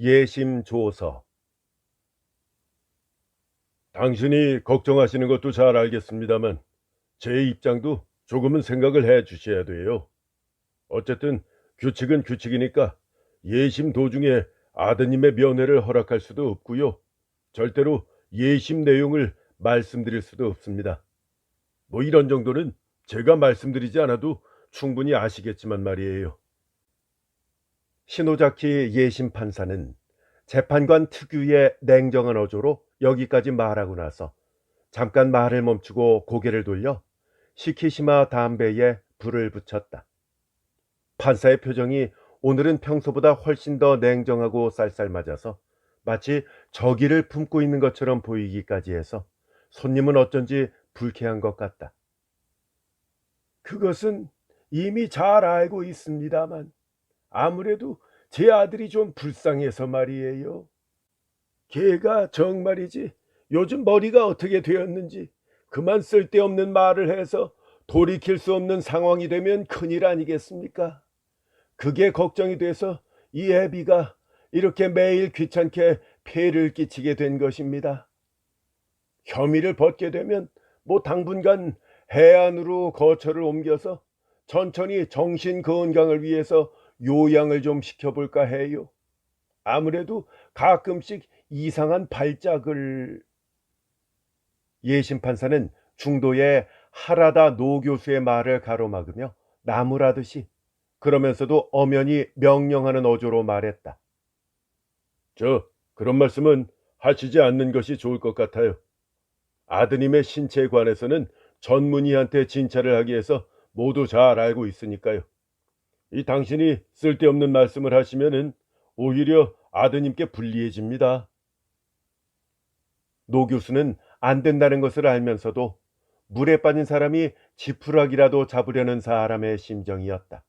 예심 조서. 당신이 걱정하시는 것도 잘 알겠습니다만 제 입장도 조금은 생각을 해 주셔야 돼요. 어쨌든 규칙은 규칙이니까 예심 도중에 아드님의 면회를 허락할 수도 없고요. 절대로 예심 내용을 말씀드릴 수도 없습니다. 뭐 이런 정도는 제가 말씀드리지 않아도 충분히 아시겠지만 말이에요. 시노자키 예심 판사는 재판관 특유의 냉정한 어조로 여기까지 말하고 나서 잠깐 말을 멈추고 고개를 돌려 시키시마 담배에 불을 붙였다. 판사의 표정이 오늘은 평소보다 훨씬 더 냉정하고 쌀쌀맞아서 마치 저기를 품고 있는 것처럼 보이기까지 해서 손님은 어쩐지 불쾌한 것 같다. 그것은 이미 잘 알고 있습니다만 아무래도 제 아들이 좀 불쌍해서 말이에요. 걔가 정말이지 요즘 머리가 어떻게 되었는지 그만 쓸데없는 말을 해서 돌이킬 수 없는 상황이 되면 큰일 아니겠습니까? 그게 걱정이 돼서 이 애비가 이렇게 매일 귀찮게 폐를 끼치게 된 것입니다. 혐의를 벗게 되면 뭐 당분간 해안으로 거처를 옮겨서 천천히 정신 건강을 위해서 요양을 좀 시켜볼까 해요. 아무래도 가끔씩 이상한 발작을. 예심 판사는 중도의 하라다 노 교수의 말을 가로막으며 나무라듯이 그러면서도 엄연히 명령하는 어조로 말했다. 그런 말씀은 하시지 않는 것이 좋을 것 같아요. 아드님의 신체에 관해서는 전문의한테 진찰을 하기 위해서 모두 잘 알고 있으니까요. 이 당신이 쓸데없는 말씀을 하시면은 오히려 아드님께 불리해집니다. 노 교수는 안 된다는 것을 알면서도 물에 빠진 사람이 지푸라기라도 잡으려는 사람의 심정이었다.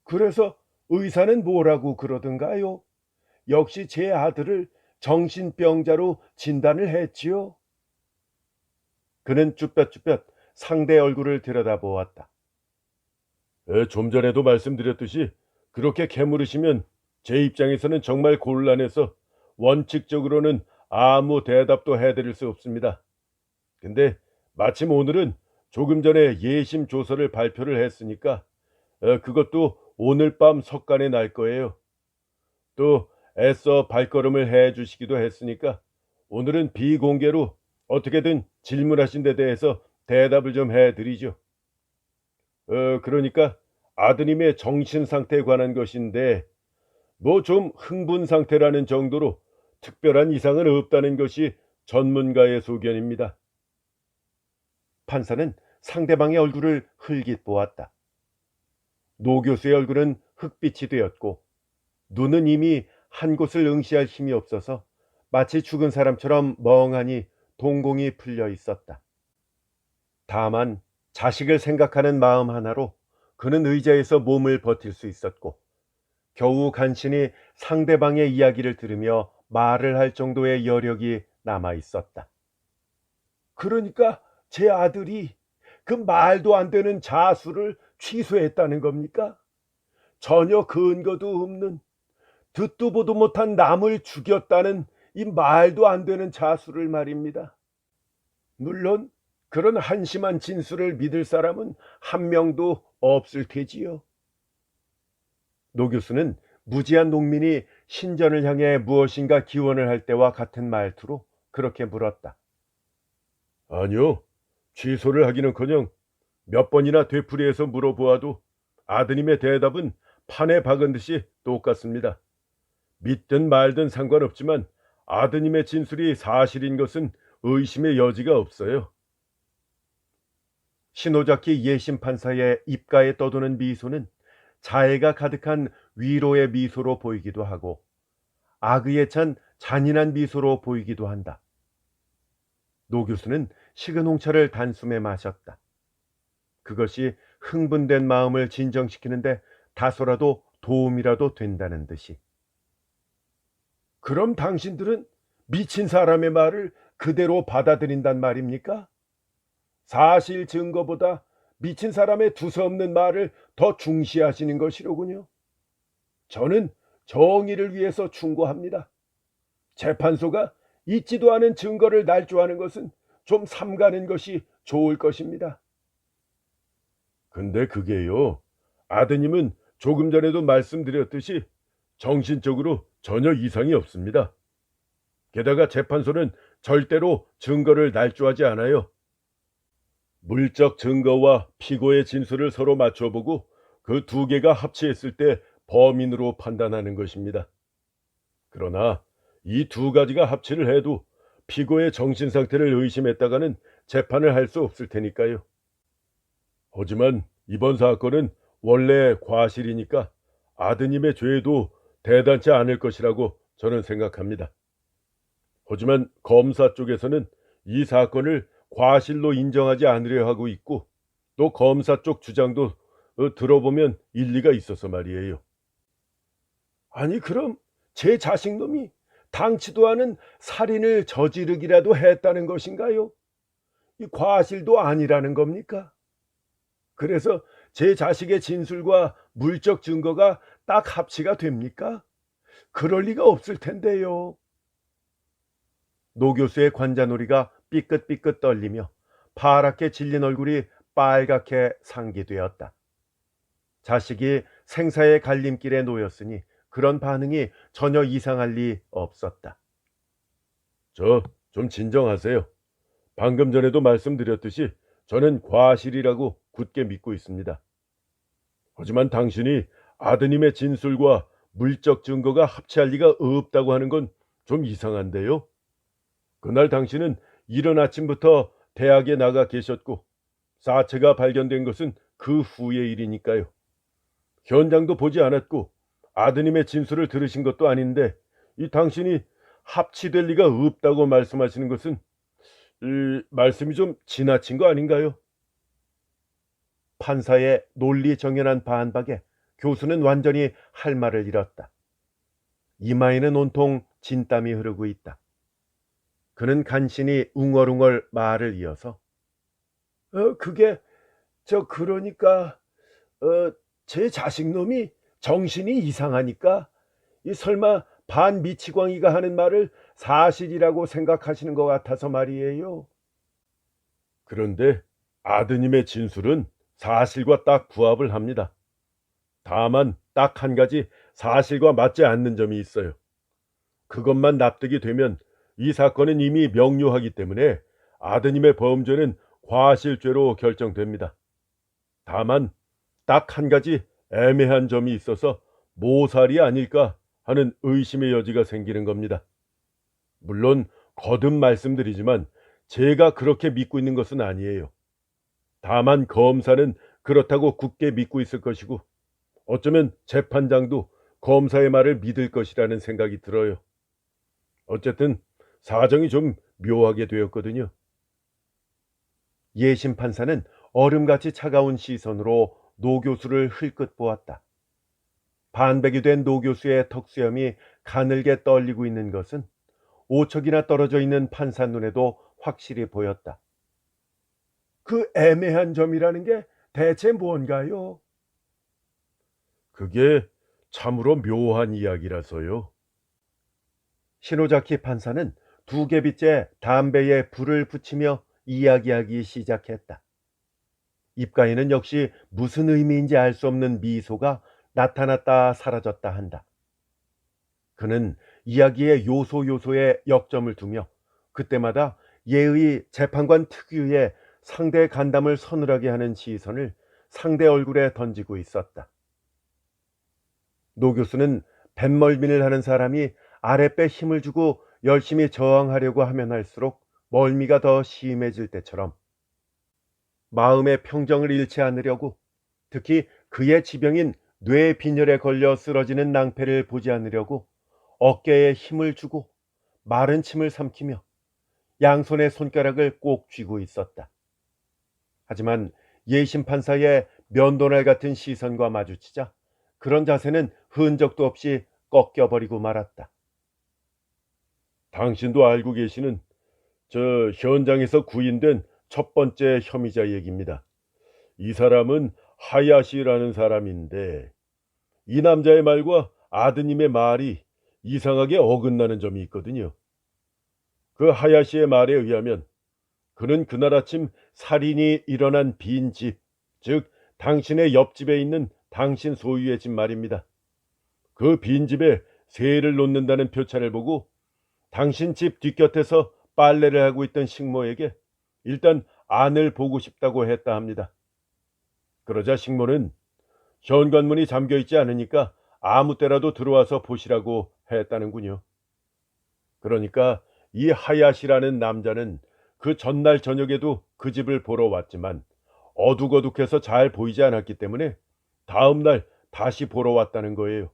그래서 의사는 뭐라고 그러던가요? 역시 제 아들을 정신병자로 진단을 했지요. 그는 쭈뼛쭈뼛 상대 얼굴을 들여다보았다. 좀 전에도 말씀드렸듯이 그렇게 캐물으시면 제 입장에서는 정말 곤란해서 원칙적으로는 아무 대답도 해드릴 수 없습니다. 근데 마침 오늘은 조금 전에 예심 조서를 발표를 했으니까 그것도 오늘 밤 석간에 날 거예요. 또 애써 발걸음을 해 주시기도 했으니까 오늘은 비공개로 어떻게든 질문하신 데 대해서 대답을 좀 해드리죠. 그러니까 아드님의 정신 상태에 관한 것인데 뭐 좀 흥분 상태라는 정도로 특별한 이상은 없다는 것이 전문가의 소견입니다. 판사는 상대방의 얼굴을 흘깃 보았다. 노 교수의 얼굴은 흑빛이 되었고 눈은 이미 한 곳을 응시할 힘이 없어서 마치 죽은 사람처럼 멍하니 동공이 풀려 있었다. 다만 자식을 생각하는 마음 하나로 그는 의자에서 몸을 버틸 수 있었고 겨우 간신히 상대방의 이야기를 들으며 말을 할 정도의 여력이 남아 있었다. 그러니까 제 아들이 그 말도 안 되는 자수를 취소했다는 겁니까? 전혀 근거도 없는 듣도 보도 못한 남을 죽였다는 이 말도 안 되는 자수를 말입니다. 물론 그런 한심한 진술을 믿을 사람은 한 명도 없을 테지요. 노 교수는 무지한 농민이 신전을 향해 무엇인가 기원을 할 때와 같은 말투로 그렇게 물었다. 아니요, 취소를 하기는커녕 몇 번이나 되풀이해서 물어보아도 아드님의 대답은 판에 박은 듯이 똑같습니다. 믿든 말든 상관없지만 아드님의 진술이 사실인 것은 의심의 여지가 없어요. 시노자키 예심 판사의 입가에 떠도는 미소는 자애가 가득한 위로의 미소로 보이기도 하고 악의에 찬 잔인한 미소로 보이기도 한다. 노 교수는 식은 홍차를 단숨에 마셨다. 그것이 흥분된 마음을 진정시키는데 다소라도 도움이라도 된다는 듯이. 그럼 당신들은 미친 사람의 말을 그대로 받아들인단 말입니까? 사실 증거보다 미친 사람의 두서없는 말을 더 중시하시는 것이로군요. 저는 정의를 위해서 충고합니다. 재판소가 있지도 않은 증거를 날조하는 것은 좀 삼가는 것이 좋을 것입니다. 근데 그게요, 아드님은 조금 전에도 말씀드렸듯이 정신적으로 전혀 이상이 없습니다. 게다가 재판소는 절대로 증거를 날조하지 않아요. 물적 증거와 피고의 진술을 서로 맞춰보고 그 두 개가 합치했을 때 범인으로 판단하는 것입니다. 그러나 이 두 가지가 합치를 해도 피고의 정신 상태를 의심했다가는 재판을 할 수 없을 테니까요. 하지만 이번 사건은 원래 과실이니까 아드님의 죄도 대단치 않을 것이라고 저는 생각합니다. 하지만 검사 쪽에서는 이 사건을 과실로 인정하지 않으려 하고 있고, 또 검사 쪽 주장도 들어보면 일리가 있어서 말이에요. 아니, 그럼 제 자식놈이 당치도 않은 살인을 저지르기라도 했다는 것인가요? 이 과실도 아니라는 겁니까? 그래서 제 자식의 진술과 물적 증거가 딱 합치가 됩니까? 그럴 리가 없을 텐데요. 노 교수의 관자놀이가 삐끗삐끗 떨리며 파랗게 질린 얼굴이 빨갛게 상기되었다. 자식이 생사의 갈림길에 놓였으니 그런 반응이 전혀 이상할 리 없었다. 좀 진정하세요. 방금 전에도 말씀드렸듯이 저는 과실이라고 굳게 믿고 있습니다. 하지만 당신이 아드님의 진술과 물적 증거가 합치할 리가 없다고 하는 건 좀 이상한데요. 그날 당신은 이른 아침부터 대학에 나가 계셨고 사체가 발견된 것은 그 후의 일이니까요. 현장도 보지 않았고 아드님의 진술을 들으신 것도 아닌데 이 당신이 합치될 리가 없다고 말씀하시는 것은 말씀이 좀 지나친 거 아닌가요? 판사의 논리정연한 반박에 교수는 완전히 할 말을 잃었다. 이마에는 온통 진땀이 흐르고 있다. 그는 간신히 웅얼웅얼 말을 이어서 그게 그러니까 제 자식놈이 정신이 이상하니까 이 설마 반미치광이가 하는 말을 사실이라고 생각하시는 것 같아서 말이에요. 그런데 아드님의 진술은 사실과 딱 부합을 합니다. 다만 딱 한 가지 사실과 맞지 않는 점이 있어요. 그것만 납득이 되면 이 사건은 이미 명료하기 때문에 아드님의 범죄는 과실죄로 결정됩니다. 다만 딱 한 가지 애매한 점이 있어서 모살이 아닐까 하는 의심의 여지가 생기는 겁니다. 물론 거듭 말씀드리지만 제가 그렇게 믿고 있는 것은 아니에요. 다만 검사는 그렇다고 굳게 믿고 있을 것이고 어쩌면 재판장도 검사의 말을 믿을 것이라는 생각이 들어요. 어쨌든 사정이 좀 묘하게 되었거든요. 예심 판사는 얼음같이 차가운 시선으로 노 교수를 흘끗 보았다. 반백이 된 노 교수의 턱수염이 가늘게 떨리고 있는 것은 5척이나 떨어져 있는 판사 눈에도 확실히 보였다. 그 애매한 점이라는 게 대체 뭔가요? 그게 참으로 묘한 이야기라서요. 시노자키 판사는 두 개비째 담배에 불을 붙이며 이야기하기 시작했다. 입가에는 역시 무슨 의미인지 알 수 없는 미소가 나타났다 사라졌다 한다. 그는 이야기의 요소요소에 역점을 두며 그때마다 예의 재판관 특유의 상대의 간담을 서늘하게 하는 시선을 상대 얼굴에 던지고 있었다. 노 교수는 뱃멀미를 하는 사람이 아랫배 힘을 주고 열심히 저항하려고 하면 할수록 멀미가 더 심해질 때처럼 마음의 평정을 잃지 않으려고, 특히 그의 지병인 뇌빈혈에 걸려 쓰러지는 낭패를 보지 않으려고 어깨에 힘을 주고 마른 침을 삼키며 양손의 손가락을 꼭 쥐고 있었다. 하지만 예심 판사의 면도날 같은 시선과 마주치자 그런 자세는 흔적도 없이 꺾여버리고 말았다. 당신도 알고 계시는 저 현장에서 구인된 첫 번째 혐의자 얘기입니다. 이 사람은 하야시라는 사람인데 이 남자의 말과 아드님의 말이 이상하게 어긋나는 점이 있거든요. 그 하야시의 말에 의하면 그는 그날 아침 살인이 일어난 빈 집, 즉 당신의 옆집에 있는 당신 소유의 집 말입니다. 그 빈집에 새를 놓는다는 표차를 보고 당신 집 뒷곁에서 빨래를 하고 있던 식모에게 일단 안을 보고 싶다고 했다 합니다. 그러자 식모는 현관문이 잠겨 있지 않으니까 아무 때라도 들어와서 보시라고 했다는군요. 그러니까 이 하야시라는 남자는 그 전날 저녁에도 그 집을 보러 왔지만 어둑어둑해서 잘 보이지 않았기 때문에 다음날 다시 보러 왔다는 거예요.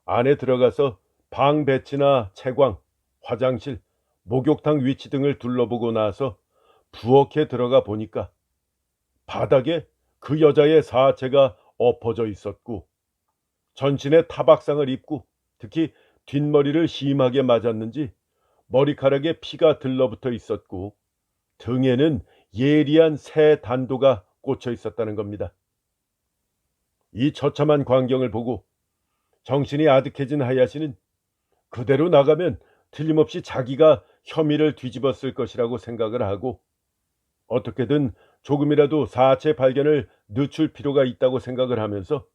안에 들어가서 방 배치나 채광, 화장실, 목욕탕 위치 등을 둘러보고 나서 부엌에 들어가 보니까 바닥에 그 여자의 사체가 엎어져 있었고 전신에 타박상을 입고 특히 뒷머리를 심하게 맞았는지 머리카락에 피가 들러붙어 있었고 등에는 예리한 새 단도가 꽂혀 있었다는 겁니다. 이 처참한 광경을 보고 정신이 아득해진 하야시는 그대로 나가면 틀림없이 자기가 혐의를 뒤집었을 것이라고 생각을 하고 어떻게든 조금이라도 사체 발견을 늦출 필요가 있다고 생각을 하면서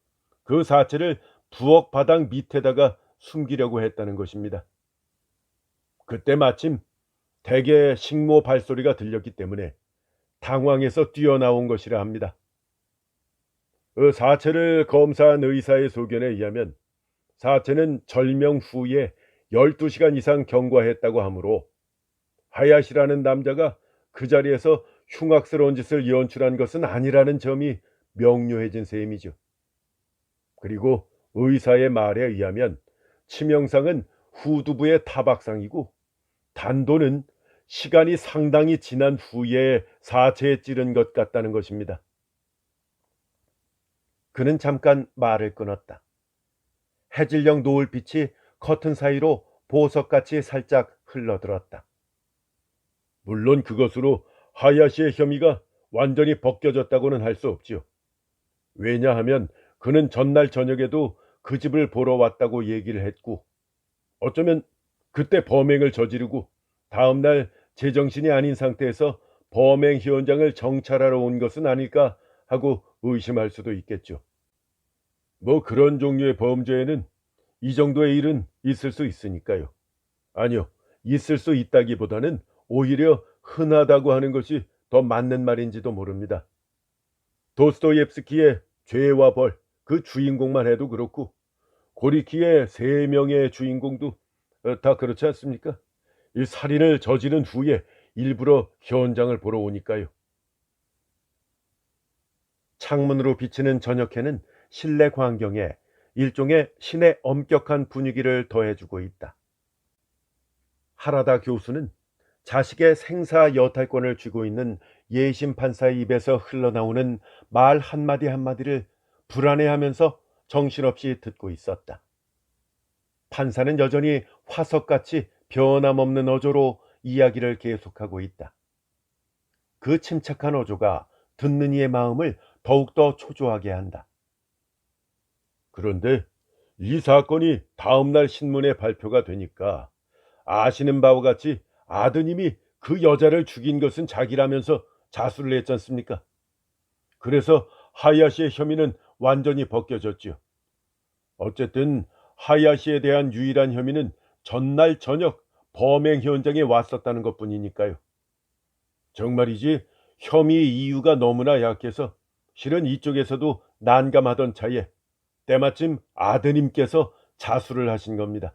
그 사체를 부엌 바닥 밑에다가 숨기려고 했다는 것입니다. 그때 마침 대개 식모 발소리가 들렸기 때문에 당황해서 뛰어나온 것이라 합니다. 그 사체를 검사한 의사의 소견에 의하면 사체는 절명 후에 12시간 이상 경과했다고 하므로 하야시라는 남자가 그 자리에서 흉악스러운 짓을 연출한 것은 아니라는 점이 명료해진 셈이죠. 그리고 의사의 말에 의하면 치명상은 후두부의 타박상이고 단도는 시간이 상당히 지난 후에 사체에 찌른 것 같다는 것입니다. 그는 잠깐 말을 끊었다. 해질녘 노을빛이 커튼 사이로 보석같이 살짝 흘러들었다. 물론 그것으로 하야시의 혐의가 완전히 벗겨졌다고는 할 수 없지요. 왜냐하면 그는 전날 저녁에도 그 집을 보러 왔다고 얘기를 했고 어쩌면 그때 범행을 저지르고 다음날 제정신이 아닌 상태에서 범행 현장을 정찰하러 온 것은 아닐까 하고 의심할 수도 있겠죠. 뭐 그런 종류의 범죄에는 이 정도의 일은 있을 수 있으니까요. 아니요, 있을 수 있다기보다는 오히려 흔하다고 하는 것이 더 맞는 말인지도 모릅니다. 도스토옙스키의 죄와 벌, 그 주인공만 해도 그렇고 고리키의 세 명의 주인공도 다 그렇지 않습니까? 이 살인을 저지른 후에 일부러 현장을 보러 오니까요. 창문으로 비치는 저녁해는 실내 광경에 일종의 신의 엄격한 분위기를 더해주고 있다. 하라다 교수는 자식의 생사 여탈권을 쥐고 있는 예심 판사의 입에서 흘러나오는 말 한마디 한마디를 불안해하면서 정신없이 듣고 있었다. 판사는 여전히 화석같이 변함없는 어조로 이야기를 계속하고 있다. 그 침착한 어조가 듣는 이의 마음을 더욱더 초조하게 한다. 그런데 이 사건이 다음날 신문에 발표가 되니까 아시는 바와 같이 아드님이 그 여자를 죽인 것은 자기라면서 자수를 했지 않습니까? 그래서 하야시의 혐의는 완전히 벗겨졌지요. 어쨌든 하야시에 대한 유일한 혐의는 전날 저녁 범행 현장에 왔었다는 것뿐이니까요. 정말이지 혐의 이유가 너무나 약해서 실은 이쪽에서도 난감하던 차에 때마침 아드님께서 자수를 하신 겁니다.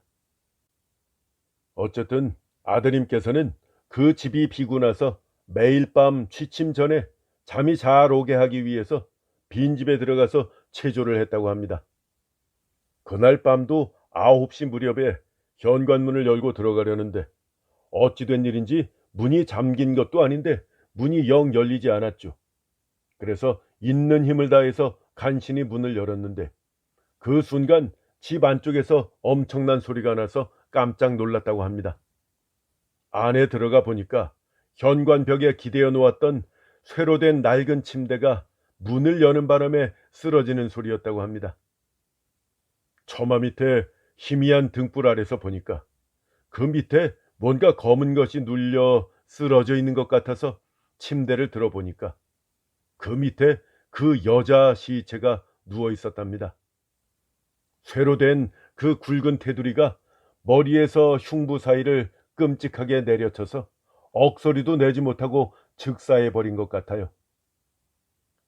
어쨌든 아드님께서는 그 집이 비고 나서 매일 밤 취침 전에 잠이 잘 오게 하기 위해서 빈집에 들어가서 체조를 했다고 합니다. 그날 밤도 9시 무렵에 현관문을 열고 들어가려는데 어찌 된 일인지 문이 잠긴 것도 아닌데 문이 영 열리지 않았죠. 그래서 있는 힘을 다해서 간신히 문을 열었는데 그 순간 집 안쪽에서 엄청난 소리가 나서 깜짝 놀랐다고 합니다. 안에 들어가 보니까 현관벽에 기대어 놓았던 쇠로 된 낡은 침대가 문을 여는 바람에 쓰러지는 소리였다고 합니다. 처마 밑에 희미한 등불 아래서 보니까 그 밑에 뭔가 검은 것이 눌려 쓰러져 있는 것 같아서 침대를 들어보니까 그 밑에 그 여자 시체가 누워 있었답니다. 쇠로 된 그 굵은 테두리가 머리에서 흉부 사이를 끔찍하게 내려쳐서 억소리도 내지 못하고 즉사해 버린 것 같아요.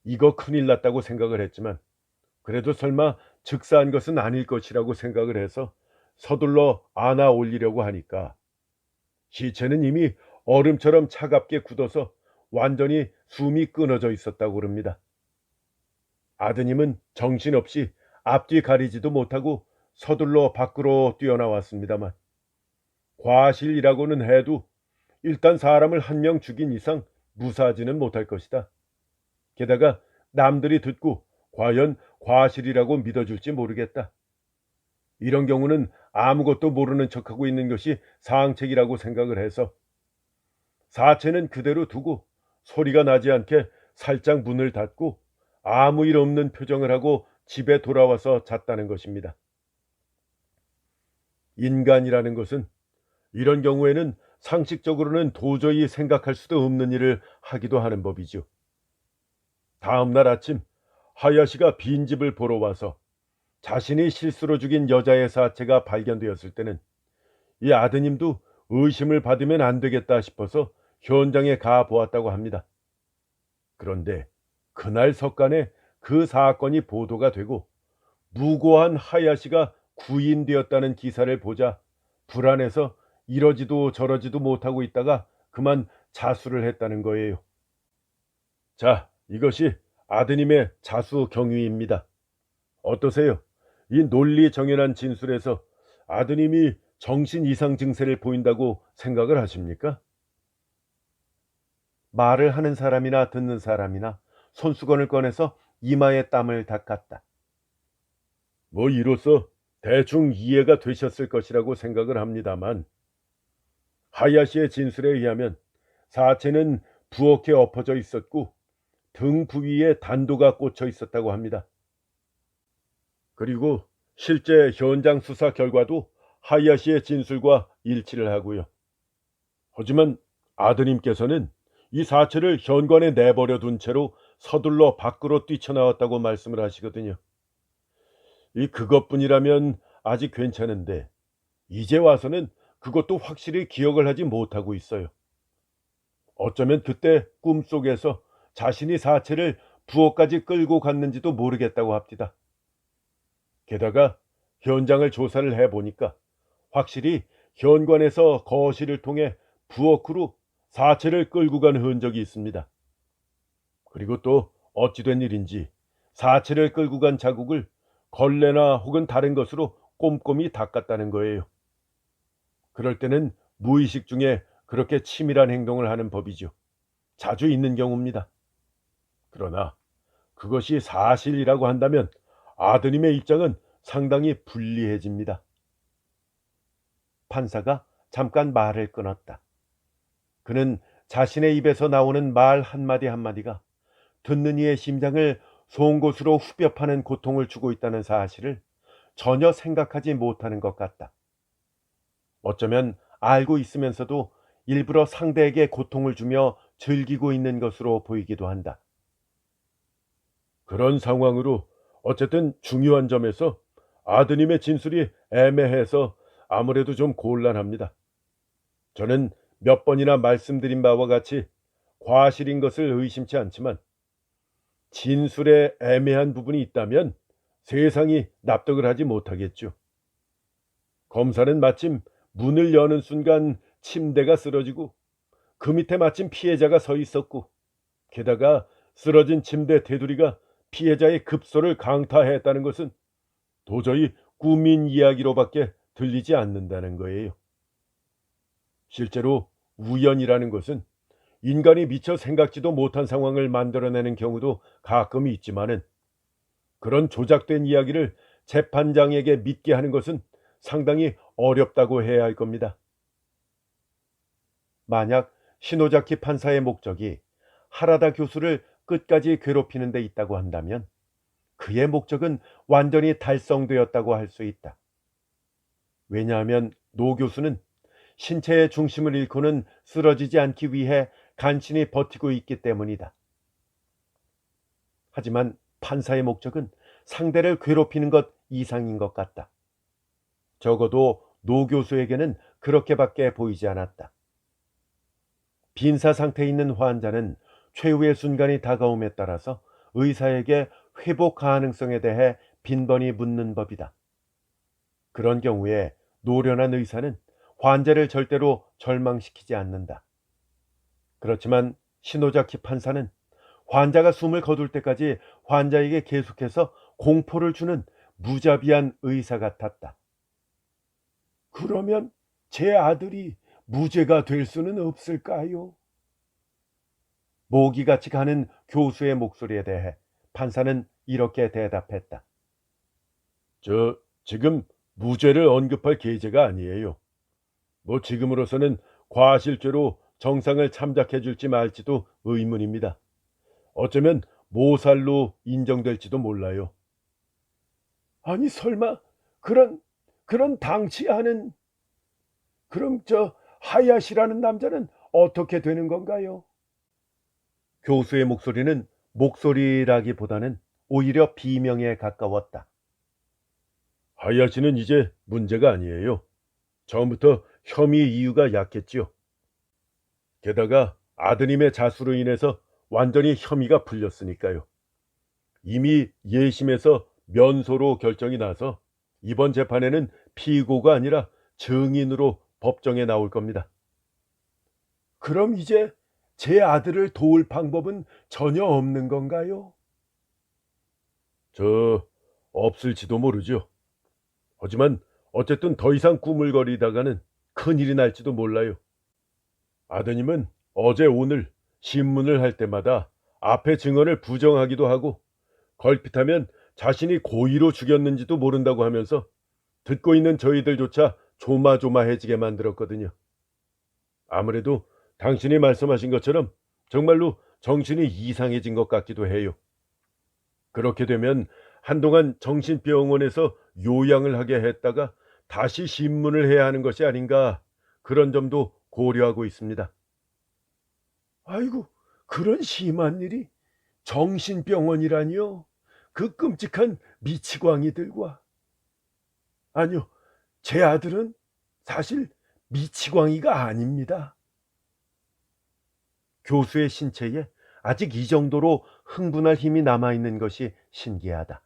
이거 큰일 났다고 생각을 했지만 그래도 설마 즉사한 것은 아닐 것이라고 생각을 해서 서둘러 안아 올리려고 하니까 시체는 이미 얼음처럼 차갑게 굳어서 완전히 숨이 끊어져 있었다고 그럽니다. 아드님은 정신없이 앞뒤 가리지도 못하고 서둘러 밖으로 뛰어나왔습니다만 과실이라고는 해도 일단 사람을 한 명 죽인 이상 무사하지는 못할 것이다. 게다가 남들이 듣고 과연 과실이라고 믿어줄지 모르겠다. 이런 경우는 아무것도 모르는 척하고 있는 것이 상책이라고 생각을 해서 사체는 그대로 두고 소리가 나지 않게 살짝 문을 닫고 아무 일 없는 표정을 하고 집에 돌아와서 잤다는 것입니다. 인간이라는 것은 이런 경우에는 상식적으로는 도저히 생각할 수도 없는 일을 하기도 하는 법이죠. 다음 날 아침 하야시가 빈집을 보러 와서 자신이 실수로 죽인 여자의 사체가 발견되었을 때는 이 아드님도 의심을 받으면 안 되겠다 싶어서 현장에 가 보았다고 합니다. 그런데 그날 석간에 그 사건이 보도가 되고 무고한 하야시가 구인되었다는 기사를 보자 불안해서 이러지도 저러지도 못하고 있다가 그만 자수를 했다는 거예요. 자, 이것이 아드님의 자수 경위입니다. 어떠세요? 이 논리정연한 진술에서 아드님이 정신 이상 증세를 보인다고 생각을 하십니까? 말을 하는 사람이나 듣는 사람이나 손수건을 꺼내서 이마에 땀을 닦았다. 뭐 이로써 대충 이해가 되셨을 것이라고 생각을 합니다만 하야시의 진술에 의하면 사체는 부엌에 엎어져 있었고 등 부위에 단도가 꽂혀 있었다고 합니다. 그리고 실제 현장 수사 결과도 하야시의 진술과 일치를 하고요. 하지만 아드님께서는 이 사체를 현관에 내버려 둔 채로 서둘러 밖으로 뛰쳐나왔다고 말씀을 하시거든요. 이 그것뿐이라면 아직 괜찮은데 이제 와서는 그것도 확실히 기억을 하지 못하고 있어요. 어쩌면 그때 꿈속에서 자신이 사체를 부엌까지 끌고 갔는지도 모르겠다고 합니다. 게다가 현장을 조사를 해보니까 확실히 현관에서 거실을 통해 부엌으로 사체를 끌고 간 흔적이 있습니다. 그리고 또 어찌된 일인지 사체를 끌고 간 자국을 걸레나 혹은 다른 것으로 꼼꼼히 닦았다는 거예요. 그럴 때는 무의식 중에 그렇게 치밀한 행동을 하는 법이죠. 자주 있는 경우입니다. 그러나 그것이 사실이라고 한다면 아드님의 입장은 상당히 불리해집니다. 판사가 잠깐 말을 끊었다. 그는 자신의 입에서 나오는 말 한마디 한마디가 듣는 이의 심장을 송곳으로 후벼 파는 고통을 주고 있다는 사실을 전혀 생각하지 못하는 것 같다. 어쩌면 알고 있으면서도 일부러 상대에게 고통을 주며 즐기고 있는 것으로 보이기도 한다. 그런 상황으로 어쨌든 중요한 점에서 아드님의 진술이 애매해서 아무래도 좀 곤란합니다. 저는 몇 번이나 말씀드린 바와 같이 과실인 것을 의심치 않지만 진술에 애매한 부분이 있다면 세상이 납득을 하지 못하겠죠. 검사는 마침 문을 여는 순간 침대가 쓰러지고 그 밑에 마침 피해자가 서 있었고 게다가 쓰러진 침대 테두리가 피해자의 급소를 강타했다는 것은 도저히 꿈인 이야기로밖에 들리지 않는다는 거예요. 실제로 우연이라는 것은 인간이 미처 생각지도 못한 상황을 만들어내는 경우도 가끔 있지만은 그런 조작된 이야기를 재판장에게 믿게 하는 것은 상당히 어렵다고 해야 할 겁니다. 만약 시노자키 판사의 목적이 하라다 교수를 끝까지 괴롭히는 데 있다고 한다면 그의 목적은 완전히 달성되었다고 할 수 있다. 왜냐하면 노 교수는 신체의 중심을 잃고는 쓰러지지 않기 위해 간신히 버티고 있기 때문이다. 하지만 판사의 목적은 상대를 괴롭히는 것 이상인 것 같다. 적어도 노 교수에게는 그렇게밖에 보이지 않았다. 빈사 상태에 있는 환자는 최후의 순간이 다가옴에 따라서 의사에게 회복 가능성에 대해 빈번히 묻는 법이다. 그런 경우에 노련한 의사는 환자를 절대로 절망시키지 않는다. 그렇지만 시노자키 판사는 환자가 숨을 거둘 때까지 환자에게 계속해서 공포를 주는 무자비한 의사 같았다. 그러면 제 아들이 무죄가 될 수는 없을까요? 모기같이 가는 교수의 목소리에 대해 판사는 이렇게 대답했다. 지금 무죄를 언급할 계제가 아니에요. 지금으로서는 과실죄로 정상을 참작해 줄지 말지도 의문입니다. 어쩌면 모살로 인정될지도 몰라요. 아니 설마 그런 당치 않은 그럼 하야시라는 남자는 어떻게 되는 건가요? 교수의 목소리는 목소리라기보다는 오히려 비명에 가까웠다. 하야시는 이제 문제가 아니에요. 처음부터 혐의 이유가 약했지요. 게다가 아드님의 자수로 인해서 완전히 혐의가 풀렸으니까요. 이미 예심에서 면소로 결정이 나서 이번 재판에는 피고가 아니라 증인으로 법정에 나올 겁니다. 그럼 이제 제 아들을 도울 방법은 전혀 없는 건가요? 없을지도 모르죠. 하지만 어쨌든 더 이상 꾸물거리다가는 큰일이 날지도 몰라요. 아드님은 어제 오늘 신문을 할 때마다 앞에 증언을 부정하기도 하고 걸핏하면 자신이 고의로 죽였는지도 모른다고 하면서 듣고 있는 저희들조차 조마조마해지게 만들었거든요. 아무래도 당신이 말씀하신 것처럼 정말로 정신이 이상해진 것 같기도 해요. 그렇게 되면 한동안 정신병원에서 요양을 하게 했다가 다시 신문을 해야 하는 것이 아닌가, 그런 점도 고려하고 있습니다. 아이고, 그런 심한 일이 정신병원이라니요? 그 끔찍한 미치광이들과. 아니요, 제 아들은 사실 미치광이가 아닙니다. 교수의 신체에 아직 이 정도로 흥분할 힘이 남아있는 것이 신기하다.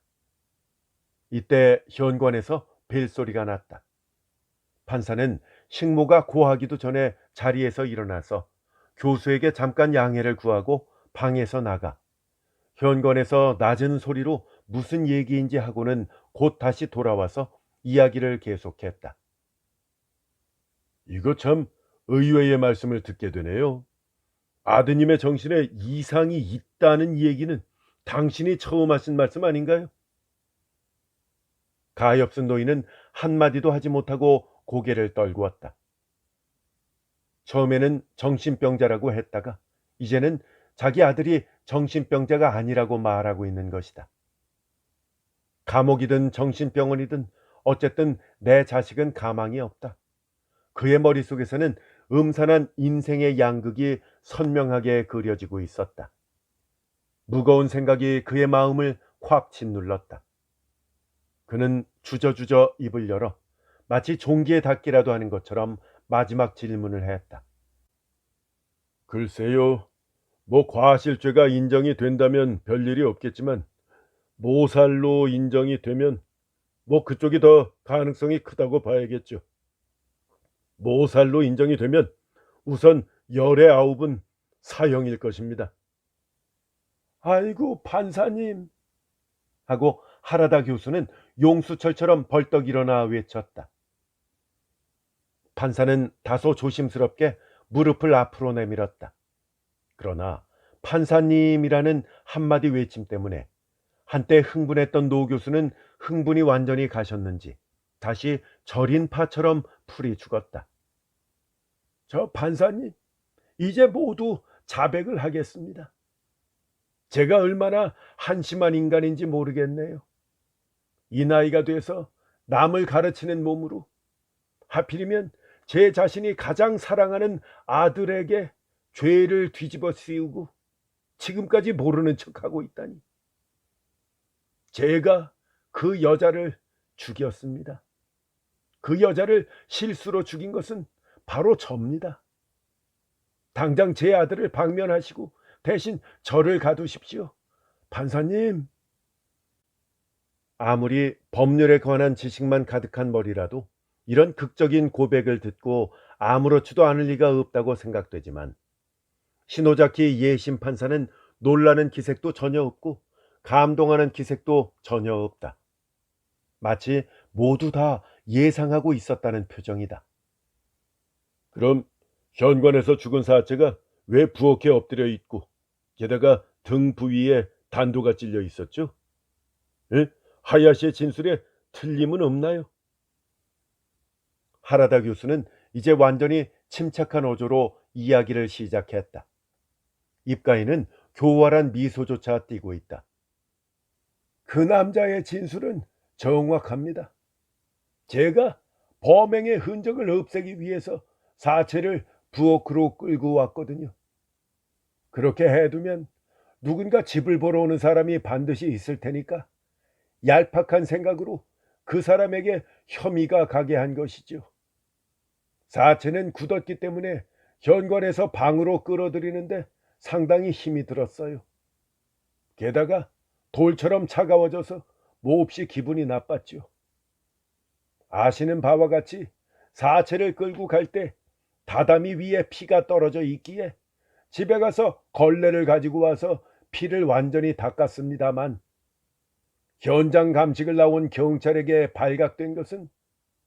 이때 현관에서 벨소리가 났다. 판사는 식모가 고하기도 전에 자리에서 일어나서 교수에게 잠깐 양해를 구하고 방에서 나가 현관에서 낮은 소리로 무슨 얘기인지 하고는 곧 다시 돌아와서 이야기를 계속했다. 이거 참 의외의 말씀을 듣게 되네요. 아드님의 정신에 이상이 있다는 얘기는 당신이 처음 하신 말씀 아닌가요? 가엾은 노인은 한마디도 하지 못하고 고개를 떨구었다. 처음에는 정신병자라고 했다가 이제는 자기 아들이 정신병자가 아니라고 말하고 있는 것이다. 감옥이든 정신병원이든 어쨌든 내 자식은 가망이 없다. 그의 머릿속에서는 음산한 인생의 양극이 선명하게 그려지고 있었다. 무거운 생각이 그의 마음을 콱 짓눌렀다. 그는 주저주저 입을 열어 마치 종기에 닿기라도 하는 것처럼 마지막 질문을 했다. 글쎄요, 과실죄가 인정이 된다면 별일이 없겠지만 모살로 인정이 되면 그쪽이 더 가능성이 크다고 봐야겠죠. 모살로 인정이 되면 우선 열의 9은 사형일 것입니다. 아이고 판사님 하고 하라다 교수는 용수철처럼 벌떡 일어나 외쳤다. 판사는 다소 조심스럽게 무릎을 앞으로 내밀었다. 그러나 판사님이라는 한마디 외침 때문에 한때 흥분했던 노 교수는 흥분이 완전히 가셨는지 다시 절인 파처럼 풀이 죽었다. 저 판사님, 이제 모두 자백을 하겠습니다. 제가 얼마나 한심한 인간인지 모르겠네요. 이 나이가 돼서 남을 가르치는 몸으로 하필이면 제 자신이 가장 사랑하는 아들에게 죄를 뒤집어 씌우고 지금까지 모르는 척하고 있다니. 제가 그 여자를 죽였습니다. 그 여자를 실수로 죽인 것은 바로 접니다. 당장 제 아들을 방면하시고 대신 저를 가두십시오. 판사님. 아무리 법률에 관한 지식만 가득한 머리라도 이런 극적인 고백을 듣고 아무렇지도 않을 리가 없다고 생각되지만 시노자키 예심 판사는 놀라는 기색도 전혀 없고 감동하는 기색도 전혀 없다. 마치 모두 다 예상하고 있었다는 표정이다. 그럼 현관에서 죽은 사체가 왜 부엌에 엎드려 있고 게다가 등 부위에 단도가 찔려 있었죠? 에? 하야시의 진술에 틀림은 없나요? 하라다 교수는 이제 완전히 침착한 어조로 이야기를 시작했다. 입가에는 교활한 미소조차 띄고 있다. 그 남자의 진술은 정확합니다. 제가 범행의 흔적을 없애기 위해서 사체를 부엌으로 끌고 왔거든요. 그렇게 해두면 누군가 집을 보러 오는 사람이 반드시 있을 테니까 얄팍한 생각으로 그 사람에게 혐의가 가게 한 것이죠. 사체는 굳었기 때문에 현관에서 방으로 끌어들이는데 상당히 힘이 들었어요. 게다가 돌처럼 차가워져서 몹시 기분이 나빴죠. 아시는 바와 같이 사체를 끌고 갈 때 다다미 위에 피가 떨어져 있기에 집에 가서 걸레를 가지고 와서 피를 완전히 닦았습니다만 현장 감식을 나온 경찰에게 발각된 것은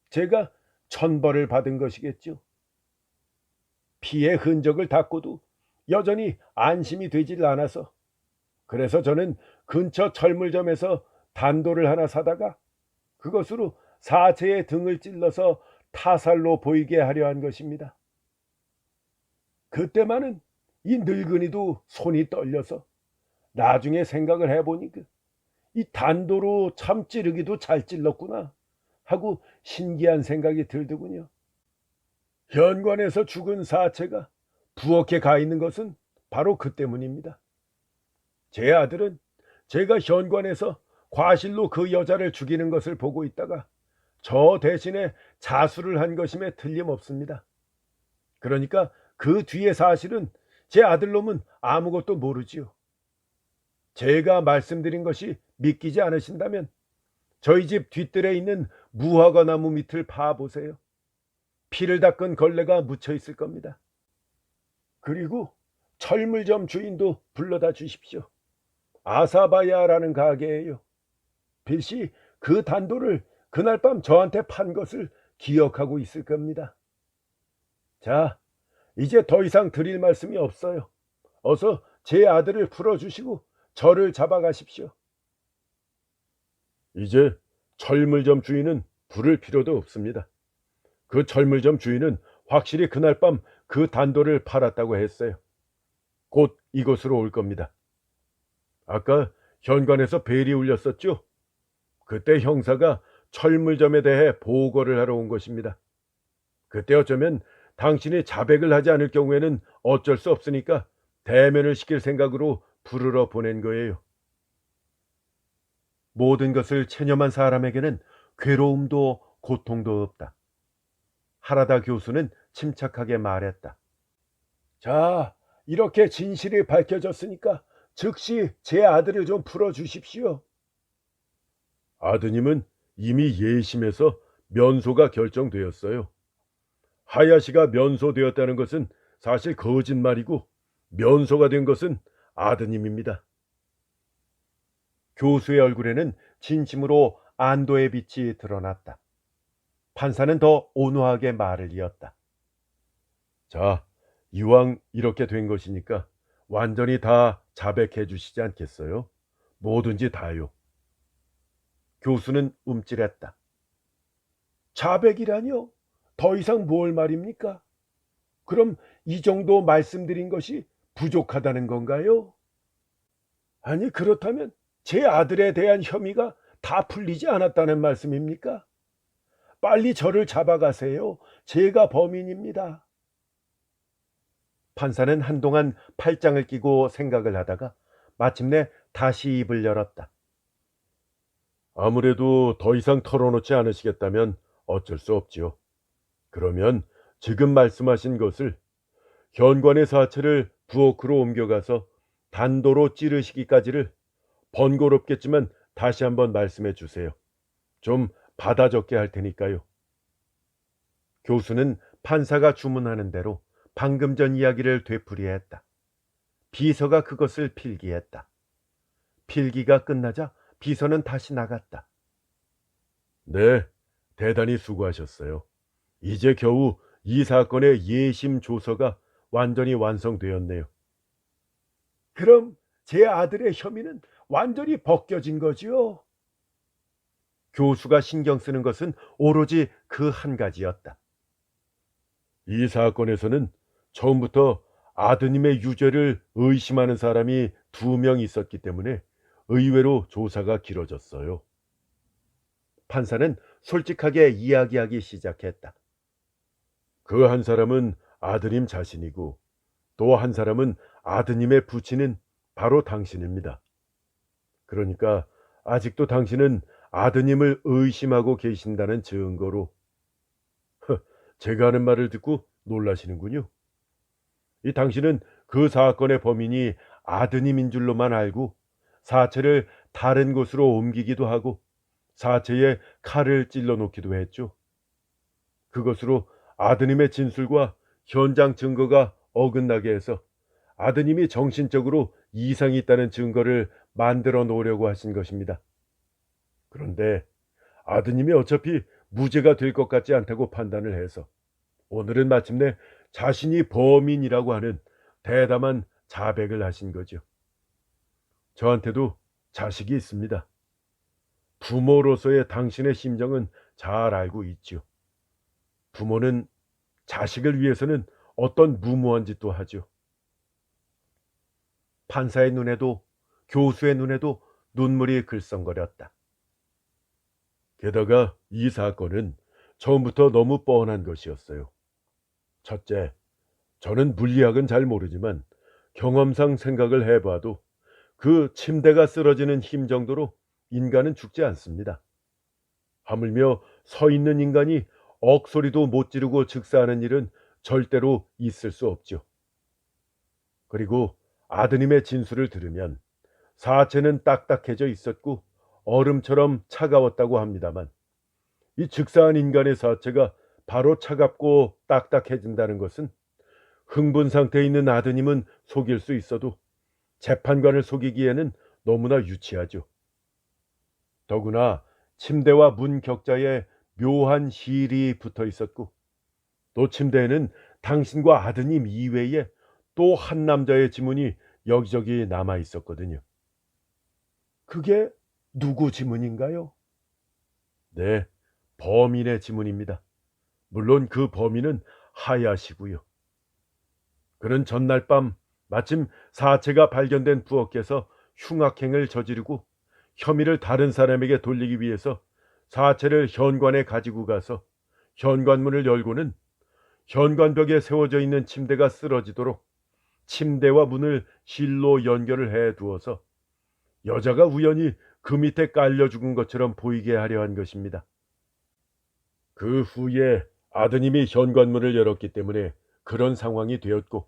제가 천벌을 받은 것이겠죠. 피의 흔적을 닦고도 여전히 안심이 되질 않아서 그래서 저는 근처 철물점에서 단도를 하나 사다가 그것으로 사체의 등을 찔러서 타살로 보이게 하려 한 것입니다. 그때만은 이 늙은이도 손이 떨려서 나중에 생각을 해보니 이 단도로 참 찌르기도 잘 찔렀구나 하고 신기한 생각이 들더군요. 현관에서 죽은 사체가 부엌에 가 있는 것은 바로 그 때문입니다. 제 아들은 제가 현관에서 과실로 그 여자를 죽이는 것을 보고 있다가 저 대신에 자수를 한 것임에 틀림없습니다. 그러니까 그 뒤의 사실은 제 아들놈은 아무것도 모르지요. 제가 말씀드린 것이 믿기지 않으신다면 저희 집 뒤뜰에 있는 무화과 나무 밑을 파보세요. 피를 닦은 걸레가 묻혀 있을 겁니다. 그리고 철물점 주인도 불러다 주십시오. 아사바야라는 가게예요. 빌씨 그 단도를 그날 밤 저한테 판 것을 기억하고 있을 겁니다. 자, 이제 더 이상 드릴 말씀이 없어요. 어서 제 아들을 풀어주시고 저를 잡아가십시오. 이제 철물점 주인은 부를 필요도 없습니다. 그 철물점 주인은 확실히 그날 밤 그 단도를 팔았다고 했어요. 곧 이곳으로 올 겁니다. 아까 현관에서 벨이 울렸었죠? 그때 형사가 철물점에 대해 보고를 하러 온 것입니다. 그때 어쩌면 당신이 자백을 하지 않을 경우에는 어쩔 수 없으니까 대면을 시킬 생각으로 부르러 보낸 거예요. 모든 것을 체념한 사람에게는 괴로움도 고통도 없다. 하라다 교수는 침착하게 말했다. 자, 이렇게 진실이 밝혀졌으니까 즉시 제 아들을 좀 풀어주십시오. 아드님은 이미 예심에서 면소가 결정되었어요. 하야시가 면소되었다는 것은 사실 거짓말이고 면소가 된 것은 아드님입니다. 교수의 얼굴에는 진심으로 안도의 빛이 드러났다. 판사는 더 온화하게 말을 이었다. 자, 이왕 이렇게 된 것이니까 완전히 다 자백해 주시지 않겠어요? 뭐든지 다요. 교수는 움찔했다. 자백이라뇨? 더 이상 뭘 말입니까? 그럼 이 정도 말씀드린 것이 부족하다는 건가요? 아니, 그렇다면 제 아들에 대한 혐의가 다 풀리지 않았다는 말씀입니까? 빨리 저를 잡아가세요. 제가 범인입니다. 판사는 한동안 팔짱을 끼고 생각을 하다가 마침내 다시 입을 열었다. 아무래도 더 이상 털어놓지 않으시겠다면 어쩔 수 없지요. 그러면 지금 말씀하신 것을 현관의 사체를 부엌으로 옮겨가서 단도로 찌르시기까지를 번거롭겠지만 다시 한번 말씀해 주세요. 좀 받아 적게 할 테니까요. 교수는 판사가 주문하는 대로 방금 전 이야기를 되풀이했다. 비서가 그것을 필기했다. 필기가 끝나자 비서는 다시 나갔다. 네, 대단히 수고하셨어요. 이제 겨우 이 사건의 예심 조서가 완전히 완성되었네요. 그럼 제 아들의 혐의는 완전히 벗겨진 거지요? 교수가 신경 쓰는 것은 오로지 그 한 가지였다. 이 사건에서는 처음부터 아드님의 유죄를 의심하는 사람이 2명 있었기 때문에 의외로 조사가 길어졌어요. 판사는 솔직하게 이야기하기 시작했다. 그 한 사람은 아드님 자신이고 또 한 사람은 아드님의 부친인 바로 당신입니다. 그러니까 아직도 당신은 아드님을 의심하고 계신다는 증거로 제가 하는 말을 듣고 놀라시는군요. 이 당신은 그 사건의 범인이 아드님인 줄로만 알고 사체를 다른 곳으로 옮기기도 하고 사체에 칼을 찔러 놓기도 했죠. 그것으로 아드님의 진술과 현장 증거가 어긋나게 해서 아드님이 정신적으로 이상이 있다는 증거를 만들어 놓으려고 하신 것입니다. 그런데 아드님이 어차피 무죄가 될 것 같지 않다고 판단을 해서 오늘은 마침내 자신이 범인이라고 하는 대담한 자백을 하신 거죠. 저한테도 자식이 있습니다. 부모로서의 당신의 심정은 잘 알고 있죠. 부모는 자식을 위해서는 어떤 무모한 짓도 하죠. 판사의 눈에도 교수의 눈에도 눈물이 글썽거렸다. 게다가 이 사건은 처음부터 너무 뻔한 것이었어요. 첫째, 저는 물리학은 잘 모르지만 경험상 생각을 해봐도 그 침대가 쓰러지는 힘 정도로 인간은 죽지 않습니다. 하물며 서 있는 인간이 억소리도 못 지르고 즉사하는 일은 절대로 있을 수 없죠. 그리고 아드님의 진술을 들으면 사체는 딱딱해져 있었고 얼음처럼 차가웠다고 합니다만 이 즉사한 인간의 사체가 바로 차갑고 딱딱해진다는 것은 흥분 상태에 있는 아드님은 속일 수 있어도 재판관을 속이기에는 너무나 유치하죠. 더구나 침대와 문 격자에 묘한 실이 붙어 있었고 또 침대에는 당신과 아드님 이외에 또 한 남자의 지문이 여기저기 남아 있었거든요. 그게 누구 지문인가요? 네, 범인의 지문입니다. 물론 그 범인은 하야시고요. 그는 전날 밤 마침 사체가 발견된 부엌에서 흉악행을 저지르고 혐의를 다른 사람에게 돌리기 위해서 사체를 현관에 가지고 가서 현관문을 열고는 현관벽에 세워져 있는 침대가 쓰러지도록 침대와 문을 실로 연결을 해 두어서 여자가 우연히 그 밑에 깔려 죽은 것처럼 보이게 하려 한 것입니다. 그 후에 아드님이 현관문을 열었기 때문에 그런 상황이 되었고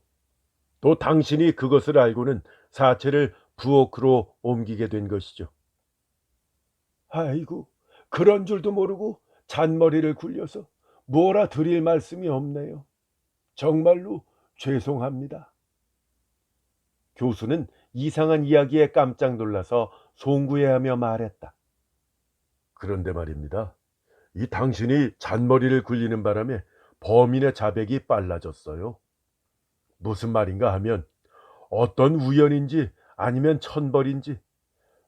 또 당신이 그것을 알고는 사체를 부엌으로 옮기게 된 것이죠. 아이고, 그런 줄도 모르고 잔머리를 굴려서 뭐라 드릴 말씀이 없네요. 정말로 죄송합니다. 교수는 이상한 이야기에 깜짝 놀라서 송구해하며 말했다. 그런데 말입니다. 이 당신이 잔머리를 굴리는 바람에 범인의 자백이 빨라졌어요. 무슨 말인가 하면 어떤 우연인지 아니면 천벌인지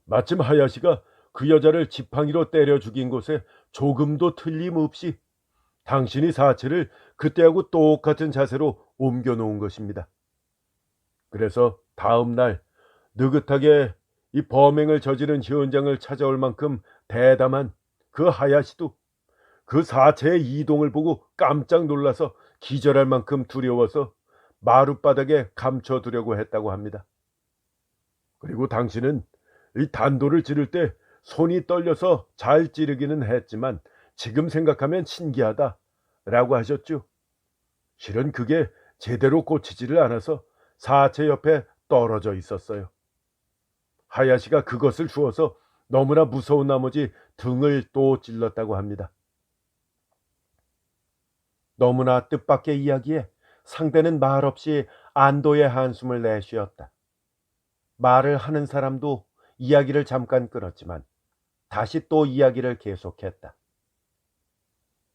마침 하야시가 그 여자를 지팡이로 때려 죽인 곳에 조금도 틀림없이 당신이 사체를 그때하고 똑같은 자세로 옮겨 놓은 것입니다. 그래서 다음 날 느긋하게 이 범행을 저지른 현장을 찾아올 만큼 대담한 그 하야시도 그 사체의 이동을 보고 깜짝 놀라서 기절할 만큼 두려워서 마룻바닥에 감춰두려고 했다고 합니다. 그리고 당신은 이 단도를 찌를 때 손이 떨려서 잘 찌르기는 했지만 지금 생각하면 신기하다라고 하셨죠. 실은 그게 제대로 꽂히지를 않아서 사체 옆에 떨어져 있었어요. 하야시가 그것을 주워서 너무나 무서운 나머지 등을 또 찔렀다고 합니다. 너무나 뜻밖의 이야기에 상대는 말없이 안도의 한숨을 내쉬었다. 말을 하는 사람도 이야기를 잠깐 끊었지만 다시 또 이야기를 계속했다.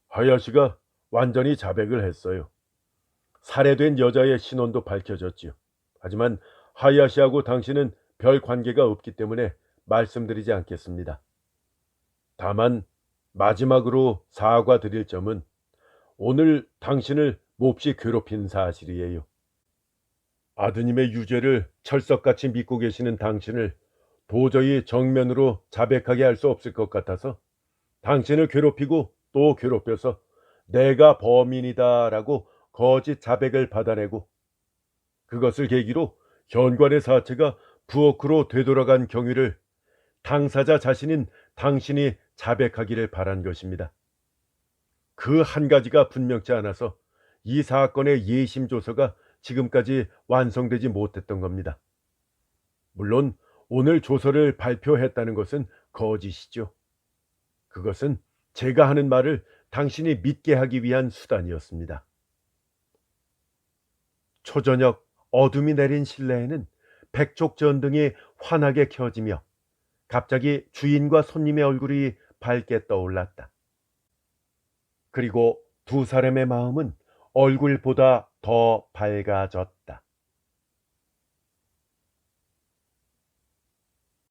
하야시가 완전히 자백을 했어요. 살해된 여자의 신원도 밝혀졌지요. 하지만 하야시하고 당신은 별 관계가 없기 때문에 말씀드리지 않겠습니다. 다만 마지막으로 사과드릴 점은 오늘 당신을 몹시 괴롭힌 사실이에요. 아드님의 유죄를 철석같이 믿고 계시는 당신을 도저히 정면으로 자백하게 할 수 없을 것 같아서 당신을 괴롭히고 또 괴롭혀서 내가 범인이다라고 거짓 자백을 받아내고 그것을 계기로 현관의 사체가 부엌으로 되돌아간 경위를 당사자 자신인 당신이 자백하기를 바란 것입니다. 그 한 가지가 분명치 않아서 이 사건의 예심 조서가 지금까지 완성되지 못했던 겁니다. 물론 오늘 조서를 발표했다는 것은 거짓이죠. 그것은 제가 하는 말을 당신이 믿게 하기 위한 수단이었습니다. 초저녁 어둠이 내린 실내에는 백촉전등이 환하게 켜지며 갑자기 주인과 손님의 얼굴이 밝게 떠올랐다. 그리고 두 사람의 마음은 얼굴보다 더 밝아졌다.